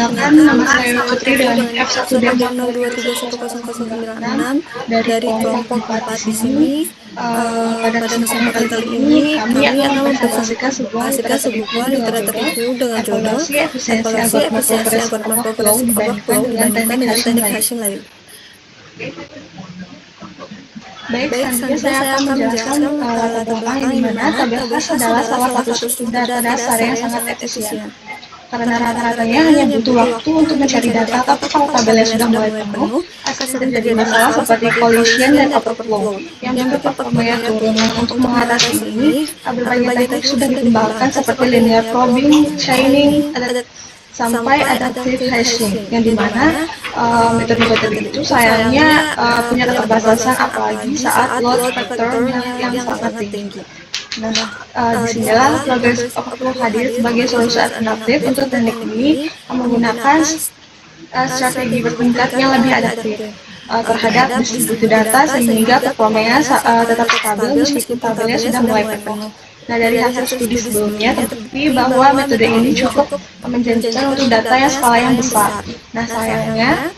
Perkenalkan, nama saya Putri dengan F1 dan F1D023010096 dari kelompok 4 di sini. Pada kesempatan kali ini kami akan mempresentasikan sebuah literatur review dengan judul Evaluasi Efisiensi Algoritma Progressive Overflow dibandingkan dengan teknik hashing lain. Baik, selanjutnya saya akan menjelaskan latar belakang yang dimana tabel hash adalah salah satu struktur data dasar yang sangat efisien. Karena rata-ratanya hanya butuh waktu untuk mencari data, tapi kalau tabelnya sudah mulai penuh, akan terjadi masalah seperti collision dan overflow, yang bikin performanya turun. Nah, untuk mengatasi ini, berbagai teknik sudah dikembangkan seperti linear probing, chaining, sampai adaptive hashing, yang dimana metode-metode itu sayangnya punya keterbatasan apalagi saat load factornya yang sangat tinggi. Nah, disinilah progressive overflow hadir sebagai solusi alternatif untuk teknik ini menggunakan strategi bertingkat yang lebih adaptif terhadap distribusi data sehingga performanya tetap stabil meskipun tabelnya sudah mulai penuh. Nah, dari hasil studi sebelumnya terbukti bahwa metode ini cukup menjanjikan untuk data yang skala yang besar. Nah, sayangnya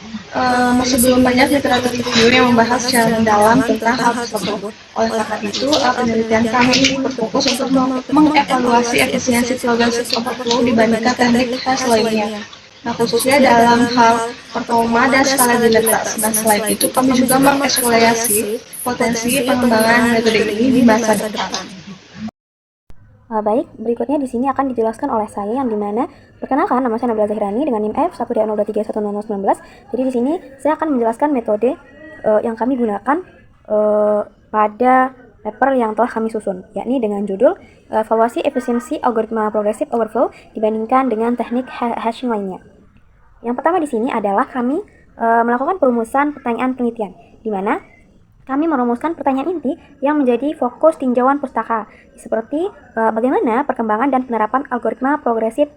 masih belum banyak literatur review yang membahas secara mendalam tentang hal tersebut. Oleh karena itu, penelitian kami ini berfokus untuk mengevaluasi efisiensi progressive overflow dibandingkan teknik hash lainnya. Nah, khususnya dalam hal performa dan skalabilitas. Nah, selain itu, kami juga mengeksplorasi potensi pengembangan metode ini di masa depan. Baik, berikutnya di sini akan dijelaskan oleh saya yang dimana perkenalkan nama saya Nabila Zahrani dengan NIM F1D0231019. Jadi di sini saya akan menjelaskan metode yang kami gunakan pada paper yang telah kami susun, yakni dengan judul evaluasi efisiensi algoritma progressive overflow dibandingkan dengan teknik hashing lainnya. Yang pertama di sini adalah kami melakukan perumusan pertanyaan penelitian, di mana kami merumuskan pertanyaan inti yang menjadi fokus tinjauan pustaka, seperti bagaimana perkembangan dan penerapan algoritma progressive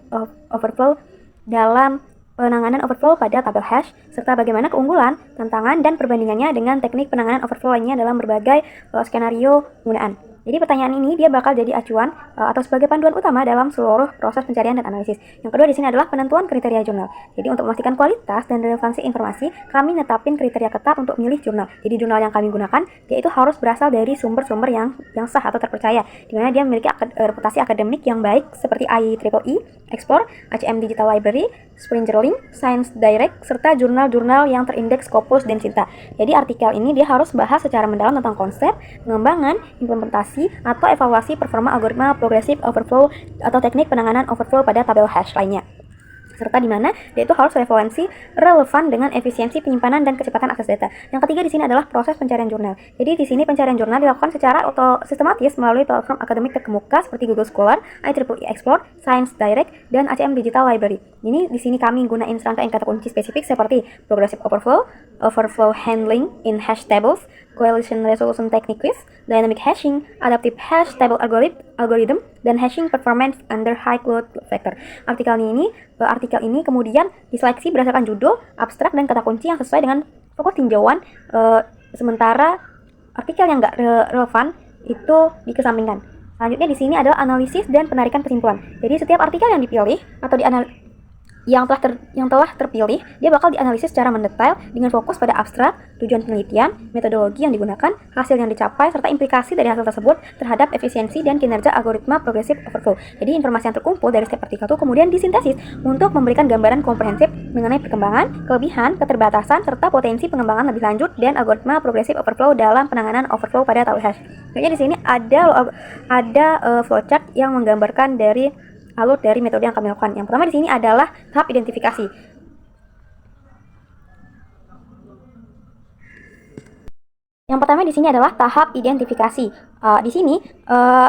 overflow dalam penanganan overflow pada tabel hash, serta bagaimana keunggulan, tantangan, dan perbandingannya dengan teknik penanganan overflow lainnya dalam berbagai skenario penggunaan. Jadi pertanyaan ini dia bakal jadi acuan atau sebagai panduan utama dalam seluruh proses pencarian dan analisis. Yang kedua di sini adalah penentuan kriteria jurnal. Jadi untuk memastikan kualitas dan relevansi informasi, kami netapin kriteria ketat untuk milih jurnal. Jadi jurnal yang kami gunakan dia itu harus berasal dari sumber-sumber yang sah atau terpercaya, di mana dia memiliki reputasi akademik yang baik seperti IEEE, Explore, ACM Digital Library, Springerlink, Science Direct, serta jurnal-jurnal yang terindeks Scopus dan Cinta. Jadi artikel ini dia harus bahas secara mendalam tentang konsep, pengembangan, implementasi, atau evaluasi performa algoritma progressive overflow atau teknik penanganan overflow pada tabel hash lainnya, serta di mana dia itu harus referensi relevan dengan efisiensi penyimpanan dan kecepatan akses data. Yang ketiga di sini adalah proses pencarian jurnal. Jadi di sini pencarian jurnal dilakukan secara sistematis melalui platform akademik terkemuka seperti Google Scholar, IEEE Explore, Science Direct, dan ACM Digital Library. Ini di sini kami gunain serangkaian kata kunci spesifik seperti progressive overflow, overflow handling in hash tables, coalition resolution technique quiz, dynamic hashing, adaptive hash table algorithm, dan hashing performance under high load factor. Artikel ini kemudian diseleksi berdasarkan judul, abstrak, dan kata kunci yang sesuai dengan fokus tinjauan, sementara artikel yang nggak relevan itu dikesampingkan. Selanjutnya di sini adalah analisis dan penarikan kesimpulan. Jadi setiap artikel yang dipilih atau yang telah terpilih, dia bakal dianalisis secara mendetail dengan fokus pada abstrak, tujuan penelitian, metodologi yang digunakan, hasil yang dicapai, serta implikasi dari hasil tersebut terhadap efisiensi dan kinerja algoritma progressive overflow. Jadi informasi yang terkumpul dari setiap artikel itu kemudian disintesis untuk memberikan gambaran komprehensif mengenai perkembangan, kelebihan, keterbatasan, serta potensi pengembangan lebih lanjut dan algoritma progressive overflow dalam penanganan overflow pada tabel hash. Jadi di sini ada flowchart yang menggambarkan dari alur dari metode yang kami lakukan. Yang pertama di sini adalah tahap identifikasi. Yang pertama di sini adalah tahap identifikasi. Di sini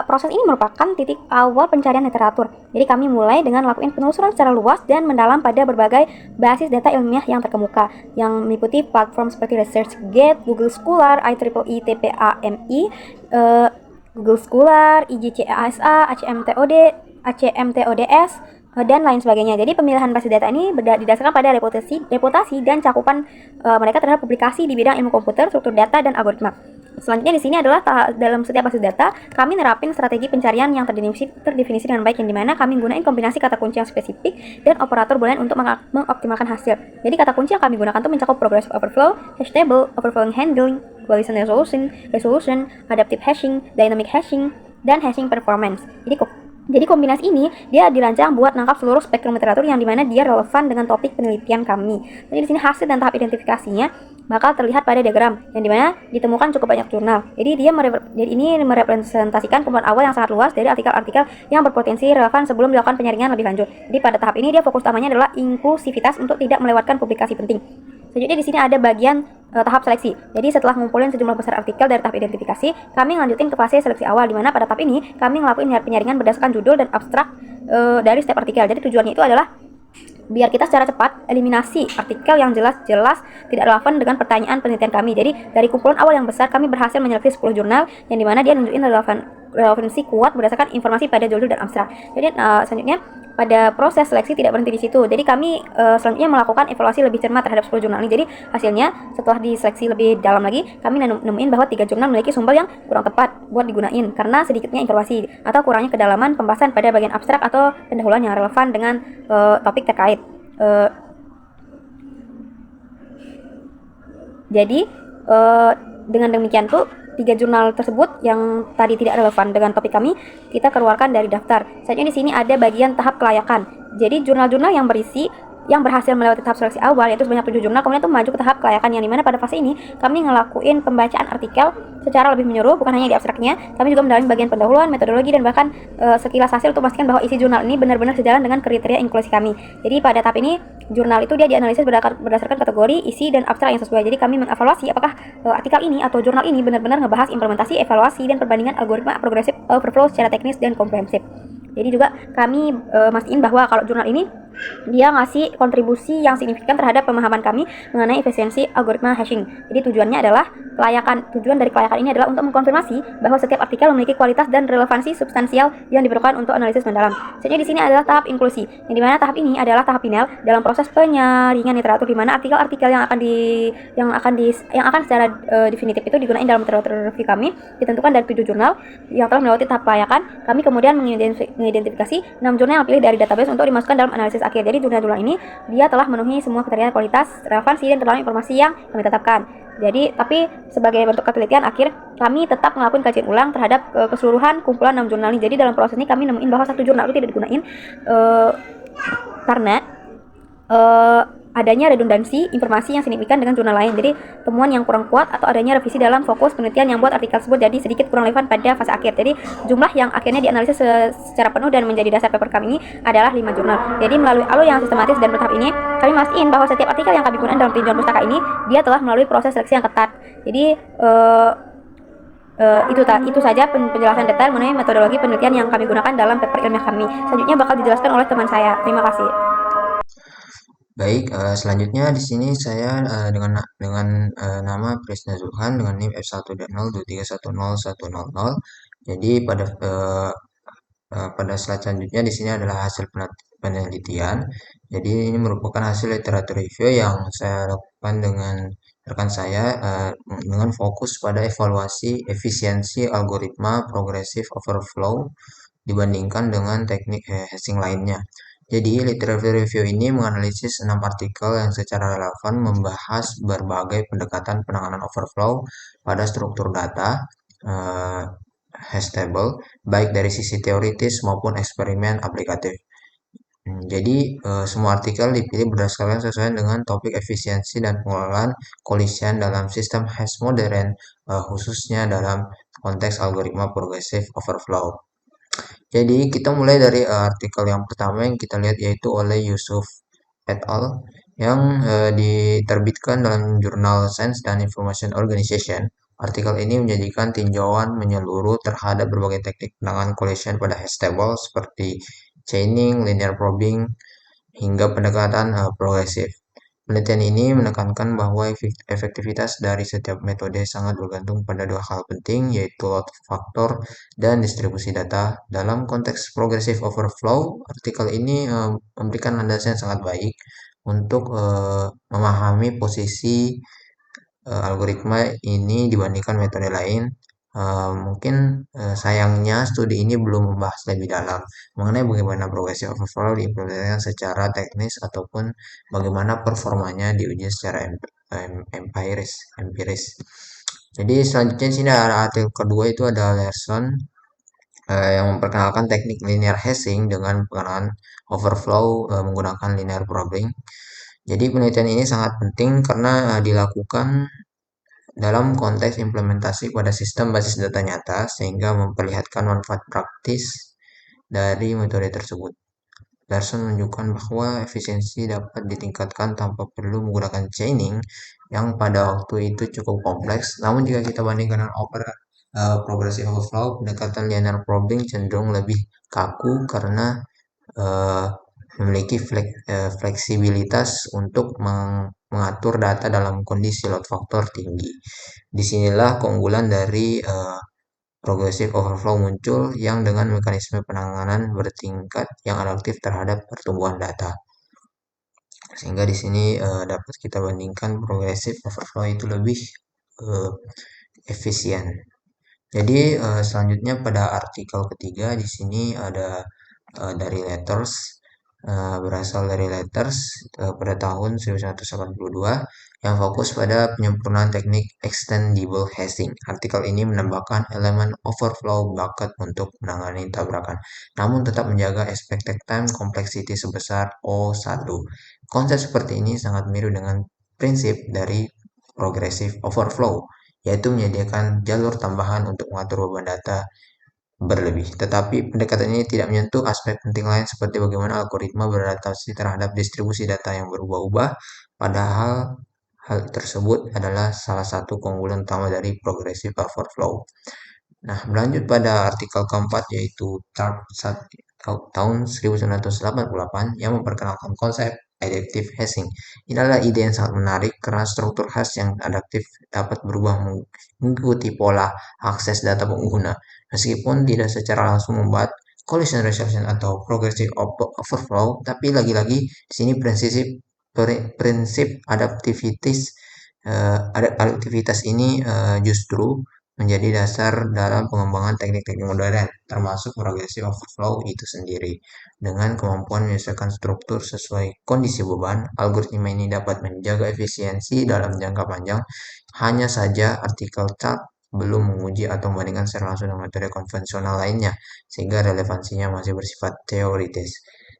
proses ini merupakan titik awal pencarian literatur. Jadi kami mulai dengan lakukan penelusuran secara luas dan mendalam pada berbagai basis data ilmiah yang terkemuka, yang meliputi platform seperti ResearchGate, Google Scholar, IEEE TPAMI, Google Scholar, IJCASA, ACMTODS, dan lain sebagainya. Jadi pemilihan basis data ini didasarkan pada reputasi dan cakupan mereka terhadap publikasi di bidang ilmu komputer, struktur data, dan algoritma. Selanjutnya di sini adalah dalam setiap basis data kami nerapin strategi pencarian yang terdefinisi dengan baik, yang dimana kami gunain kombinasi kata kunci yang spesifik dan operator boolean untuk mengoptimalkan hasil. Jadi kata kunci yang kami gunakan itu mencakup progressive overflow, hash table, overflowing handling, coalition resolution, adaptive hashing, dynamic hashing, dan hashing performance. Jadi kombinasi ini dia dirancang buat nangkap seluruh spektrum literatur yang dimana dia relevan dengan topik penelitian kami. Jadi di sini hasil dan tahap identifikasinya bakal terlihat pada diagram yang dimana ditemukan cukup banyak jurnal. Jadi ini merepresentasikan kumpulan awal yang sangat luas dari artikel-artikel yang berpotensi relevan sebelum dilakukan penyaringan lebih lanjut. Jadi pada tahap ini dia fokus utamanya adalah inklusivitas untuk tidak melewatkan publikasi penting. Selanjutnya di sini ada bagian tahap seleksi. Jadi setelah ngumpulin sejumlah besar artikel dari tahap identifikasi, kami lanjutin ke fase seleksi awal, di mana pada tahap ini kami ngelakuin penyaringan berdasarkan judul dan abstrak dari setiap artikel. Jadi tujuannya itu adalah biar kita secara cepat eliminasi artikel yang jelas-jelas tidak relevan dengan pertanyaan penelitian kami. Jadi dari kumpulan awal yang besar, kami berhasil menyeleksi 10 jurnal yang dimana dia nunjukin relevansi kuat berdasarkan informasi pada judul dan abstrak. Jadi selanjutnya pada proses seleksi tidak berhenti di situ. Jadi kami selanjutnya melakukan evaluasi lebih cermat terhadap 10 jurnal ini. Jadi hasilnya setelah diseleksi lebih dalam lagi, kami nemuin bahwa 3 jurnal memiliki sumber yang kurang tepat buat digunain karena sedikitnya informasi atau kurangnya kedalaman pembahasan pada bagian abstrak atau pendahuluan yang relevan dengan topik terkait. Jadi dengan demikian tuh 3 jurnal tersebut yang tadi tidak relevan dengan topik kami kita keluarkan dari daftar. Selanjutnya di sini ada bagian tahap kelayakan. Jadi jurnal-jurnal yang berhasil melewati tahap seleksi awal yaitu sebanyak 7 jurnal kemudian itu maju ke tahap kelayakan, yang dimana pada fase ini kami ngelakuin pembacaan artikel secara lebih menyeluruh, bukan hanya di abstraknya, kami juga mendalami bagian pendahuluan, metodologi, dan bahkan sekilas hasil untuk memastikan bahwa isi jurnal ini benar-benar sejalan dengan kriteria inklusi kami. Jadi pada tahap ini jurnal itu dia dianalisis berdasarkan kategori, isi, dan abstrak yang sesuai. Jadi kami mengevaluasi apakah artikel ini atau jurnal ini benar-benar ngebahas implementasi, evaluasi, dan perbandingan algoritma progressive overflow secara teknis dan komprehensif. Jadi juga kami mastiin bahwa kalau jurnal ini dia ngasih kontribusi yang signifikan terhadap pemahaman kami mengenai efisiensi algoritma hashing. Jadi tujuan dari kelayakan ini adalah untuk mengkonfirmasi bahwa setiap artikel memiliki kualitas dan relevansi substansial yang diperlukan untuk analisis mendalam. Selanjutnya di sini adalah tahap inklusi, yang dimana tahap ini adalah tahap final dalam proses penyaringan literatur, di mana artikel-artikel yang akan secara definitif itu digunakan dalam literatur review kami ditentukan dari 7 jurnal yang telah melewati tahap kelayakan. Kami kemudian mengidentifikasi 6 jurnal yang pilih dari database untuk dimasukkan dalam analisis akhir. Jadi jurnal-jurnal ini dia telah memenuhi semua kriteria kualitas, relevansi, dan kedalaman informasi yang kami tetapkan. Jadi tapi sebagai bentuk penelitian akhir kami tetap melakukan kajian ulang terhadap keseluruhan kumpulan 6 jurnal ini. Jadi dalam proses ini kami nemuin bahwa 1 jurnal itu tidak digunain karena adanya redundansi informasi yang signifikan dengan jurnal lain. Jadi temuan yang kurang kuat atau adanya revisi dalam fokus penelitian yang buat artikel tersebut jadi sedikit kurang relevan pada fase akhir. Jadi jumlah yang akhirnya dianalisis secara penuh dan menjadi dasar paper kami ini adalah 5 jurnal. Jadi melalui alur yang sistematis dan bertahap ini kami mastiin bahwa setiap artikel yang kami gunakan dalam tinjauan pustaka ini dia telah melalui proses seleksi yang ketat. Jadi itu saja penjelasan detail mengenai metodologi penelitian yang kami gunakan dalam paper ilmiah kami. Selanjutnya bakal dijelaskan oleh teman saya. Terima kasih. Baik, selanjutnya di sini saya dengan nama Prisna Zulhan dengan NIM F1.023101000. Jadi pada slide selanjutnya di sini adalah hasil penelitian. Jadi ini merupakan hasil literatur review yang saya lakukan dengan rekan saya dengan fokus pada evaluasi efisiensi algoritma progressive overflow dibandingkan dengan teknik hashing lainnya. Jadi, literatur review ini menganalisis 6 artikel yang secara relevan membahas berbagai pendekatan penanganan overflow pada struktur data hash table, baik dari sisi teoritis maupun eksperimen aplikatif. Jadi, semua artikel dipilih berdasarkan sesuai dengan topik efisiensi dan pengelolaan collision dalam sistem hash modern, khususnya dalam konteks algoritma progressive overflow. Jadi kita mulai dari artikel yang pertama yang kita lihat yaitu oleh Yusuf et al. Yang diterbitkan dalam jurnal Science and Information Organization. Artikel ini menjadikan tinjauan menyeluruh terhadap berbagai teknik penanganan collision pada hash table seperti chaining, linear probing, hingga pendekatan progresif. Penelitian ini menekankan bahwa efektivitas dari setiap metode sangat bergantung pada 2 hal penting, yaitu load factor dan distribusi data. Dalam konteks progressive overflow, artikel ini memberikan landasan yang sangat baik untuk memahami posisi algoritma ini dibandingkan metode lain. Mungkin sayangnya studi ini belum membahas lebih dalam mengenai bagaimana progressive overflow diimplementasikan secara teknis ataupun bagaimana performanya diuji secara empiris. Jadi selanjutnya di sini ada artikel kedua, itu ada lesson yang memperkenalkan teknik linear hashing dengan pengenalan overflow menggunakan linear probing. Jadi penelitian ini sangat penting karena dilakukan dalam konteks implementasi pada sistem basis data nyata sehingga memperlihatkan manfaat praktis dari metode tersebut. Larson menunjukkan bahwa efisiensi dapat ditingkatkan tanpa perlu menggunakan chaining yang pada waktu itu cukup kompleks. Namun jika kita bandingkan dengan progressive overflow, pendekatan linear probing cenderung lebih kaku karena uh, memiliki fleksibilitas untuk mengatur data dalam kondisi load factor tinggi. Disinilah keunggulan dari progressive overflow muncul yang dengan mekanisme penanganan bertingkat yang adaptif terhadap pertumbuhan data. Sehingga di sini dapat kita bandingkan progressive overflow itu lebih uh, efisien. Jadi selanjutnya pada artikel ketiga di sini ada dari letters, berasal dari letters pada tahun 1982 yang fokus pada penyempurnaan teknik extendable hashing. Artikel ini menambahkan elemen overflow bucket untuk menangani tabrakan, namun tetap menjaga expected time complexity sebesar O1. Konsep seperti ini sangat mirip dengan prinsip dari progressive overflow, yaitu menyediakan jalur tambahan untuk mengatur beban data berlebih. Tetapi pendekatan ini tidak menyentuh aspek penting lain seperti bagaimana algoritma beradaptasi terhadap distribusi data yang berubah-ubah. Padahal hal tersebut adalah salah satu keunggulan utama dari progressive overflow. Nah, berlanjut pada artikel keempat, yaitu tahun 1988 yang memperkenalkan konsep adaptive hashing. Ini adalah ide yang sangat menarik karena struktur hash yang adaptif dapat berubah mengikuti pola akses data pengguna, meskipun tidak secara langsung membuat collision resolution atau progressive overflow. Tapi lagi-lagi di sini prinsip adaptivitas ini justru menjadi dasar dalam pengembangan teknik-teknik modern, termasuk progressive overflow itu sendiri. Dengan kemampuan menyelesaikan struktur sesuai kondisi beban, algoritma ini dapat menjaga efisiensi dalam jangka panjang. Hanya saja artikel CHART belum menguji atau membandingkan secara langsung dengan metode konvensional lainnya, sehingga relevansinya masih bersifat teoritis.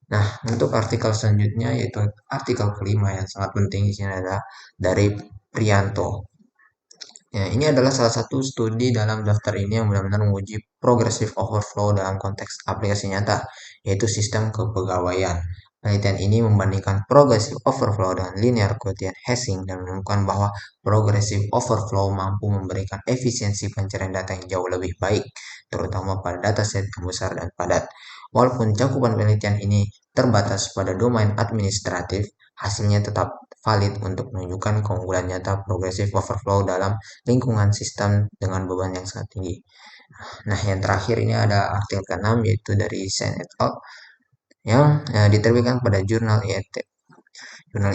Nah, untuk artikel selanjutnya, yaitu artikel kelima yang sangat penting di sini adalah dari Prianto. Ya, ini adalah salah satu studi dalam daftar ini yang benar-benar menguji progressive overflow dalam konteks aplikasi nyata, yaitu sistem kepegawaian. Penelitian ini membandingkan progressive overflow dengan linear Gaussian hashing dan menemukan bahwa progressive overflow mampu memberikan efisiensi pencarian data yang jauh lebih baik, terutama pada dataset yang besar dan padat. Walaupun cakupan penelitian ini terbatas pada domain administratif, hasilnya tetap valid untuk menunjukkan keunggulan nyata progressive overflow dalam lingkungan sistem dengan beban yang sangat tinggi. Nah, yang terakhir ini ada artikel ke-6, yaitu dari Sen et al. Yang diterbitkan pada jurnal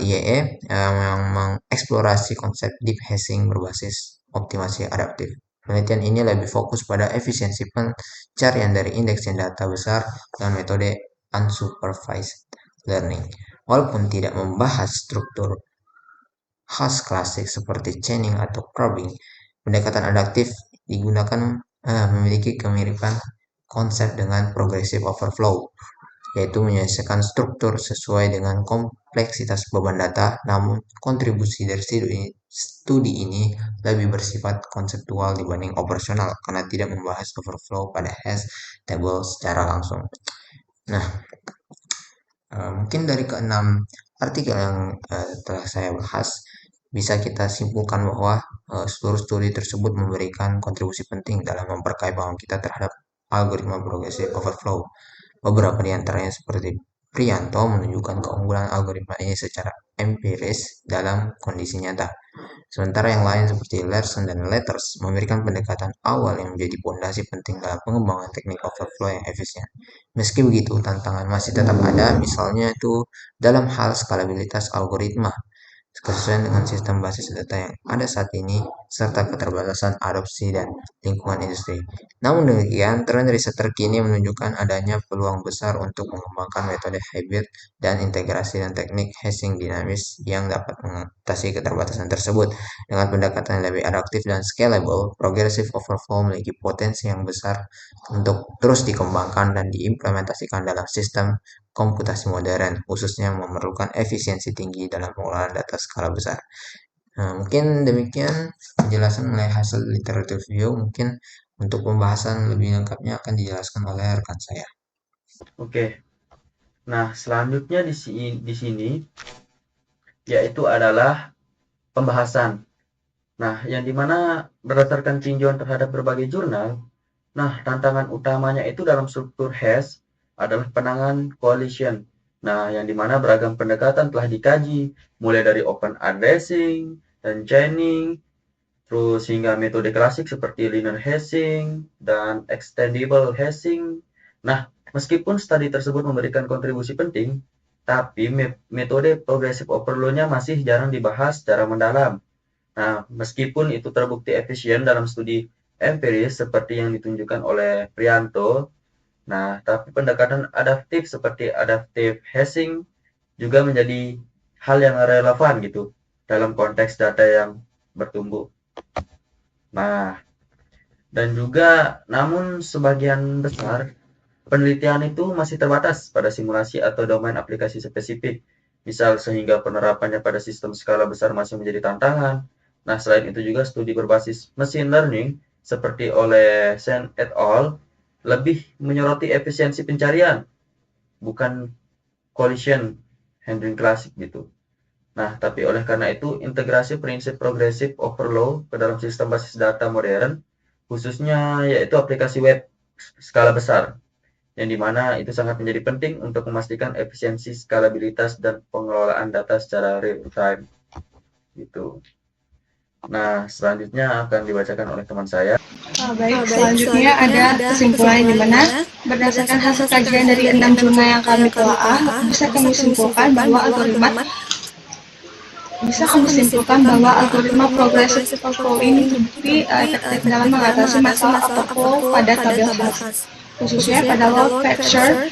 IEE yang mengeksplorasi konsep deep hashing berbasis optimasi adaptif. Penelitian ini lebih fokus pada efisiensi pencarian dari indeks yang data besar dengan metode unsupervised learning. Walaupun tidak membahas struktur khas klasik seperti chaining atau probing, pendekatan adaptif digunakan memiliki kemiripan konsep dengan progressive overflow, yaitu menyelesaikan struktur sesuai dengan kompleksitas beban data, namun kontribusi dari studi ini lebih bersifat konseptual dibanding operasional karena tidak membahas overflow pada hash table secara langsung. Nah, mungkin dari keenam artikel yang telah saya bahas, bisa kita simpulkan bahwa seluruh studi tersebut memberikan kontribusi penting dalam memperkaya paham kita terhadap algoritma progressive overflow. Beberapa di antaranya seperti Prianto menunjukkan keunggulan algoritma ini secara empiris dalam kondisi nyata. Sementara yang lain seperti Larson dan Letters memberikan pendekatan awal yang menjadi fondasi penting dalam pengembangan teknik overflow yang efisien. Meski begitu, tantangan masih tetap ada, misalnya itu dalam hal skalabilitas algoritma. sesuai dengan sistem basis data yang ada saat ini, serta keterbatasan adopsi dan lingkungan industri. Namun demikian, tren riset terkini menunjukkan adanya peluang besar untuk mengembangkan metode hybrid dan integrasi dan teknik hashing dinamis yang dapat mengatasi keterbatasan tersebut. Dengan pendekatan yang lebih adaptif dan scalable, progressive overflow memiliki potensi yang besar untuk terus dikembangkan dan diimplementasikan dalam sistem komputasi modern, khususnya memerlukan efisiensi tinggi dalam pengolahan data skala besar. Nah, mungkin demikian penjelasan mengenai hasil literatur review. Mungkin untuk pembahasan lebih lengkapnya akan dijelaskan oleh rekan saya. Oke. Nah, selanjutnya di sini yaitu adalah pembahasan. Nah, yang dimana berdasarkan tinjauan terhadap berbagai jurnal, nah tantangan utamanya itu dalam struktur hash adalah penanganan coalition. Nah, yang dimana beragam pendekatan telah dikaji, mulai dari open addressing dan chaining, terus hingga metode klasik seperti linear hashing dan extendable hashing. Nah, meskipun studi tersebut memberikan kontribusi penting, tapi metode progressive overload-nya masih jarang dibahas secara mendalam. Nah, meskipun itu terbukti efisien dalam studi empiris seperti yang ditunjukkan oleh Prianto, nah, tapi pendekatan adaptif seperti adaptive hashing juga menjadi hal yang relevan gitu dalam konteks data yang bertumbuh. Nah, dan juga namun sebagian besar penelitian itu masih terbatas pada simulasi atau domain aplikasi spesifik. Misal sehingga penerapannya pada sistem skala besar masih menjadi tantangan. Nah, selain itu juga studi berbasis machine learning seperti oleh Sen et al. Lebih menyoroti efisiensi pencarian, bukan collision handling klasik gitu. Nah, tapi oleh karena itu, integrasi prinsip progressive overload ke dalam sistem basis data modern, khususnya yaitu aplikasi web skala besar, yang dimana itu sangat menjadi penting untuk memastikan efisiensi, skalabilitas, dan pengelolaan data secara real time. Gitu. Nah, selanjutnya akan dibacakan oleh teman saya. Baik, selanjutnya ada kesimpulan di mana berdasarkan hasil kajian dari 6 jurnal yang kami telaah, bisa kami simpulkan bahwa algoritma progressive overflow ini terbukti efektif dalam mengatasi masalah overflow pada tabel hash, khususnya pada load factor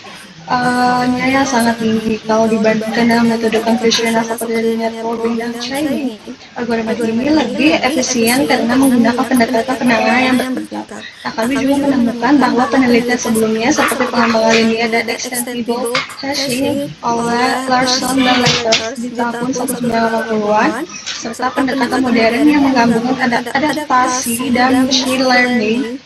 nya yang sangat tinggi kalau dibandingkan dengan metode konvensional seperti linear probing dan chaining. Algoritma ini lebih efisien karena menggunakan pendekatan penanganan yang bertingkat. Nah, kami juga menemukan bahwa penelitian sebelumnya seperti pengembangan linear dan extendable hashing oleh Larson dan Letters di tahun 1980-an, serta pendekatan modern yang menggabungkan adaptasi dan machine learning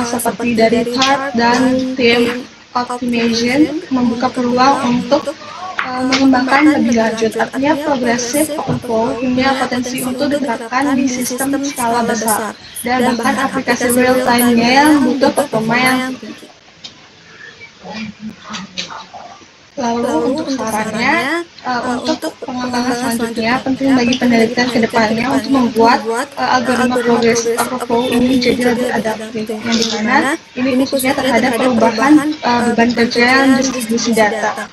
seperti dari TARP dan tim optimization membuka peluang untuk mengembangkan lebih lanjut. Artinya progressive overflow punya potensi untuk diterapkan di sistem skala besar dan bahkan aplikasi real time-nya yang butuh performa yang tinggi. Lalu untuk sarannya, untuk pengembangan selanjutnya penting bagi penelitian ke depannya untuk membuat algoritma progressive overflow ini jadi lebih adaptif, yang dimana ini khususnya terhadap perubahan beban kerja dan distribusi data.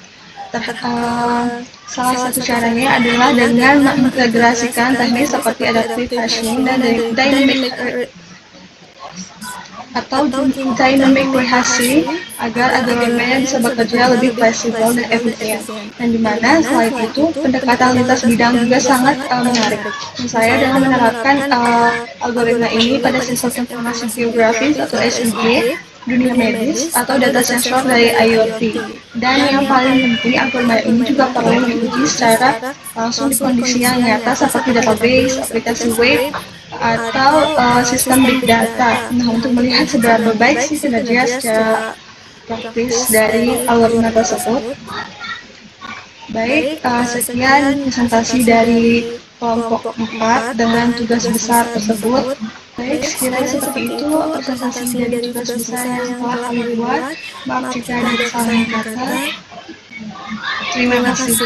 Salah satu caranya adalah dengan mengintegrasikan teknik seperti adaptive hashing dan dynamic rehashing agar algoritmanya bisa bekerja lebih fleksibel dan efisien. Dan dimana selain itu pendekatan lintas bidang juga sangat menarik. Misalnya dengan menerapkan algoritma ini pada sistem informasi geografis atau SIG, dunia medis, atau data sensor dari IoT. Dan yang paling penting, algoritma ini juga perlu diuji secara langsung di kondisi yang nyata seperti database, aplikasi web, atau sistem big data. Nah, untuk melihat seberapa baik sih kinerja secara praktis dari algoritma tersebut. Baik, sekian presentasi dari kelompok 4 dengan tugas besar tersebut. Baik, sekiranya seperti itu presentasi dari tugas besar yang telah kami buat. Maaf jika ada kesalahan kata. Terima kasih.